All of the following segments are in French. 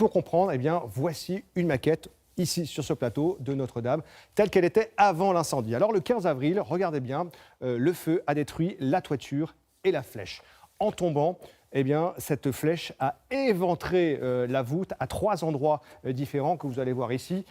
pour comprendre, eh bien, voici une maquette ici sur ce plateau de Notre-Dame, telle qu'elle était avant l'incendie. Alors le 15 avril, regardez bien, le feu a détruit la toiture et la flèche. En tombant, eh bien, cette flèche a éventré la voûte à 3 endroits différents que vous allez voir ici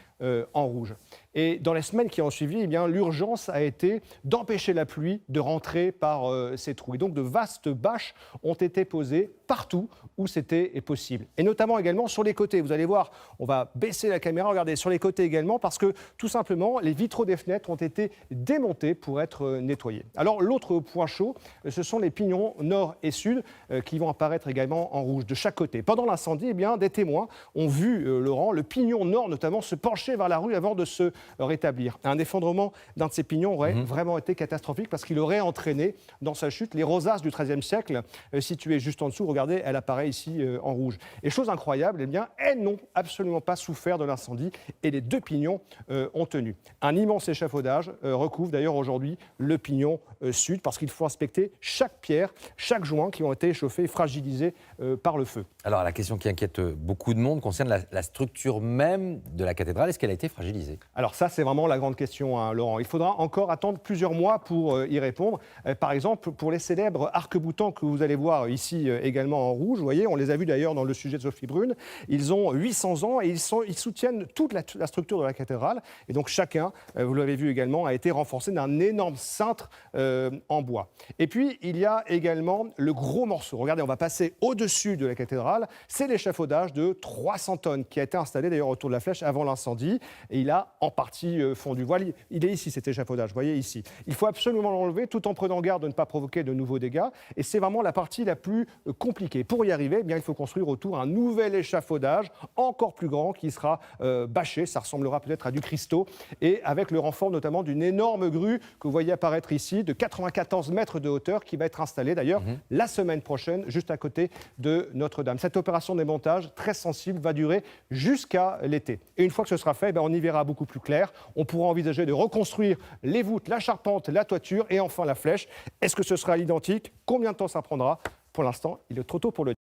en rouge. Et dans les semaines qui ont suivi, eh bien, l'urgence a été d'empêcher la pluie de rentrer par ces trous. Et donc de vastes bâches ont été posées partout où c'était possible. Et notamment également sur les côtés. Vous allez voir, on va baisser la caméra, regardez, sur les côtés également, parce que tout simplement, les vitraux des fenêtres ont été démontés pour être nettoyés. Alors l'autre point chaud, ce sont les pignons nord et sud qui vont apparaître également en rouge de chaque côté. Pendant l'incendie, eh bien, des témoins ont vu, Laurent, le pignon nord notamment se pencher vers la rue avant de se rétablir. Un effondrement d'un de ces pignons aurait vraiment été catastrophique parce qu'il aurait entraîné dans sa chute les rosaces du XIIIe siècle situées juste en dessous. Regardez, elle apparaît ici en rouge. Et chose incroyable, eh bien, elles n'ont absolument pas souffert de l'incendie et les 2 pignons ont tenu. Un immense échafaudage recouvre d'ailleurs aujourd'hui le pignon sud parce qu'il faut inspecter chaque pierre, chaque joint qui ont été chauffés et fragilisés par le feu. Alors la question qui inquiète beaucoup de monde concerne la structure même de la cathédrale. Est-ce qu'elle a été fragilisée? Alors ça, c'est vraiment la grande question, hein, Laurent. Il faudra encore attendre plusieurs mois pour y répondre. Par exemple, pour les célèbres arcs-boutants que vous allez voir ici également en rouge, vous voyez, on les a vus d'ailleurs dans le sujet de Sophie Brune, ils ont 800 ans et ils soutiennent toute la structure de la cathédrale. Et donc chacun, vous l'avez vu également, a été renforcé d'un énorme cintre en bois. Et puis, il y a également le gros morceau. Regardez, on va passer au-dessus de la cathédrale. C'est l'échafaudage de 300 tonnes qui a été installé d'ailleurs autour de la flèche avant l'incendie. Et il a en partie fondu. Voilà, il est ici cet échafaudage, vous voyez ici. Il faut absolument l'enlever tout en prenant garde de ne pas provoquer de nouveaux dégâts. Et c'est vraiment la partie la plus compliquée. Pour y arriver, eh bien, il faut construire autour un nouvel échafaudage encore plus grand qui sera bâché. Ça ressemblera peut-être à du Christo. Et avec le renfort notamment d'une énorme grue que vous voyez apparaître ici de 94 mètres de hauteur qui va être installée d'ailleurs la semaine prochaine juste à côté de Notre-Dame. Cette opération de démontage très sensible va durer jusqu'à l'été. Et une fois que ce sera fait, eh bien, on y verra beaucoup plus clair. On pourra envisager de reconstruire les voûtes, la charpente, la toiture et enfin la flèche. Est-ce que ce sera identique? Combien de temps ça prendra? Pour l'instant, il est trop tôt pour le dire.